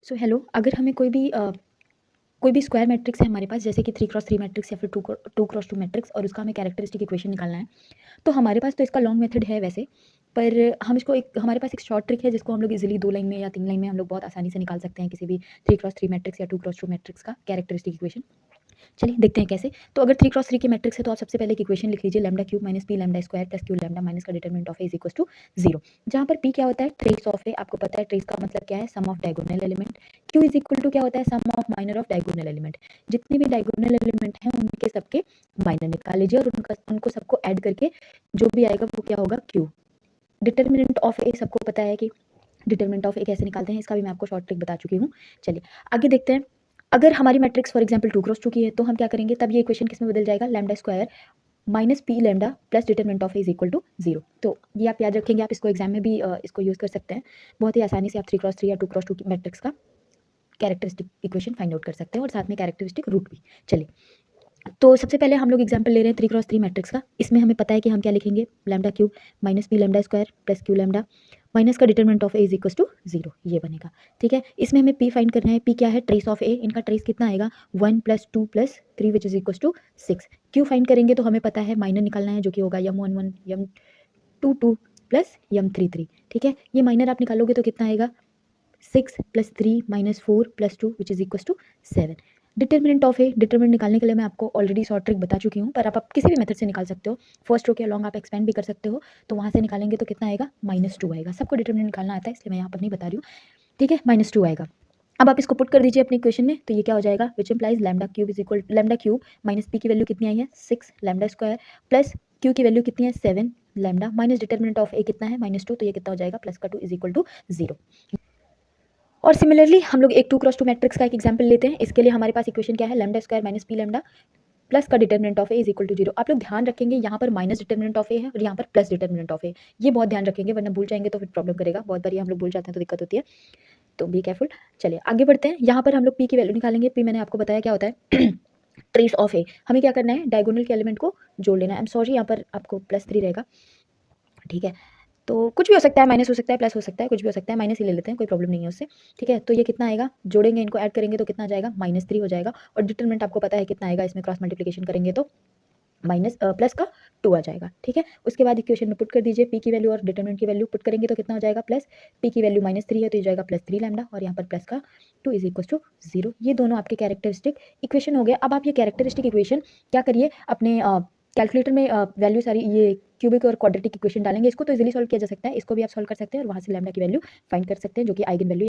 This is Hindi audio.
सो हेलो, अगर हमें कोई भी स्क्वायर मैट्रिक्स है हमारे पास, जैसे कि 3x3 मैट्रिक्स या फिर 2x2 मैट्रिक्स, और उसका हमें कैरेक्टरिस्टिक इक्वेशन निकालना है, तो हमारे पास तो इसका लॉन्ग मेथड है वैसे, पर हम इसको हमारे पास एक शॉर्ट ट्रिक है जिसको हम लोग इजीली 2 लाइन में या 3 लाइन में हम लोग बहुत आसानी से निकाल सकते हैं किसी भी 3x3 मैट्रिक्स या 2x2 मैट्रिक्स का कैरेक्टरिस्टिक इक्वेशन। चलिए देखते हैं कैसे। तो अगर 3x3 की मैट्रिक्स है तो आप सबसे पहले एक इक्वेशन लिख लीजिए, lambda cube minus P lambda square plus Q lambda minus का determinant of A is equal to 0, जहाँ पर पी क्या होता है, ट्रेस ऑफ ए। आपको पता है ट्रेस का मतलब क्या है, sum of diagonal element. Q is equal to क्या होता है, sum of minor of diagonal element. जितने भी डायगोनल एलिमेंट हैं उनके सबके माइनर निकाल लीजिए और उनको सबको ऐड करके जो भी आएगा वो क्या होगा, क्यू। डिटरमिनेंट ऑफ ए सबको पता है कि डिटरमिनेंट ऑफ ए कैसे निकालते हैं, इसका भी मैं आपको शॉर्ट ट्रिक बता चुकी हूँ। चलिए आगे देखते हैं। अगर हमारी मैट्रिक्स फॉर एग्जांपल 2x2 की है तो हम क्या करेंगे, तब ये इक्वेशन किस में बदल जाएगा, lambda square minus P lambda plus determinant of A is equal to 0। तो ये आप याद रखेंगे, आप इसको एग्जाम में भी इसको यूज़ कर सकते हैं। बहुत ही आसानी से आप 3x3 या 2x2 की मैट्रिक्स का कैरेक्टरिस्टिक इक्वेशन फाइंड आउट कर सकते हैं और साथ में कैरेक्टरिस्टिक रूट भी। चलिए, तो सबसे पहले हम लोग एग्जाम्पल ले रहे हैं 3x3 मैट्रिक्स का। इसमें हमें पता है कि हम क्या लिखेंगे, lambda cube minus P lambda square plus Q lambda minus का determinant of A is equal to 0, ये बनेगा। ठीक है, इसमें हमें पी फाइंड करना है। पी क्या है, ट्रेस ऑफ ए। इनका ट्रेस कितना आएगा, 1 + 2 + 3 which is equal to 6। Q फाइंड करेंगे तो हमें पता है माइनर निकालना है, जो कि होगा m11 m22 + m33। ठीक है, ये माइनर आप निकालोगे तो कितना आएगा, 6 + 3 - 4 + 2 which is equal to 7। Determinant of A, determinant निकालने के लिए मैं आपको ऑलरेडी शॉर्ट ट्रिक बता चुकी हूँ, पर आप किसी भी मेथड से निकाल सकते हो। फर्स्ट रो के अलॉन्ग आप एक्सपेंड भी कर सकते हो, तो वहाँ से निकालेंगे तो कितना आएगा, -2 आएगा। सबको डिटरमिनेंट निकालना आता है इसलिए मैं यहाँ पर नहीं बता रही हूँ। ठीक है, -2 आएगा। अब आप इसको पुट कर दीजिए अपनी इक्वेशन में, तो ये क्या हो जाएगा, which implies lambda cube is equal lambda cube minus P की वैल्यू कितनी आई है, 6 लैम्डा स्क्वायर प्लस क्यू की वैल्यू कितनी है, 7 लैम्डा माइनस डिटरमिनेंट ऑफ ए कितना है, -2, तो ये कितना हो जाएगा, प्लस का 2 इज इक्वल टू 0। और सिमिलरली हम लोग एक 2x2 मैट्रिक्स का एक एग्जांपल लेते हैं। इसके लिए हमारे पास इक्वेशन क्या है, lambda square minus P lambda plus का determinant of A is equal to 0। आप लोग ध्यान रखेंगे यहाँ पर माइनस डिटरमिनेंट ऑफ ए है और यहाँ पर प्लस डिटरमिनेंट ऑफ ए, ये बहुत ध्यान रखेंगे वरना भूल जाएंगे तो फिर प्रॉब्लम करेगा। बहुत बार हम लोग भूल जाते हैं तो दिक्कत होती है, तो बी केयरफुल। चलिए आगे बढ़ते हैं। यहाँ पर हम लोग पी की वैल्यू निकालेंगे। पी मैंने आपको बताया क्या होता है, ट्रेस ऑफ ए। हमें क्या करना है, डायगोनल के एलिमेंट को जोड़ लेना है। आई एम सॉरी, यहाँ पर आपको +3 रहेगा। ठीक है, तो कुछ भी हो सकता है, माइनस हो सकता है, प्लस हो सकता है, कुछ भी हो सकता है, माइनस ही ले लेते हैं, कोई प्रॉब्लम नहीं है उससे। ठीक है, तो ये कितना आएगा, जोड़ेंगे इनको ऐड करेंगे तो कितना आ जाएगा, -3 हो जाएगा। और डिटरमिनेंट आपको पता है कितना आएगा, इसमें क्रॉस मल्टीप्लिकेशन करेंगे तो प्लस का 2 आ जाएगा। ठीक है, उसके बाद इक्वेशन में पुट कर दीजिए, पी की वैल्यू और डिटरमिनेंट की वैल्यू पुट करेंगे तो कितना हो जाएगा, प्लस पी की वैल्यू -3 है तो ये जाएगा +3 लैम्डा और यहाँ पर प्लस का 2 इज इक्वल टू 0। ये दोनों आपके कैरेक्टरिस्टिक इक्वेशन हो गए। अब आप ये कैरेक्टरिस्टिक इक्वेशन क्या करिए, अपने कैलकुलेटर में वैल्यू सारी ये क्यूबिक और क्वाड्रेटिक इक्वेशन डालेंगे। इसको तो इजीली सॉल्व किया जा सकता है, इसको भी आप सॉल्व कर सकते हैं और वहाँ से लैम्डा की वैल्यू फाइंड कर सकते हैं, जो कि आइगन वैल्यू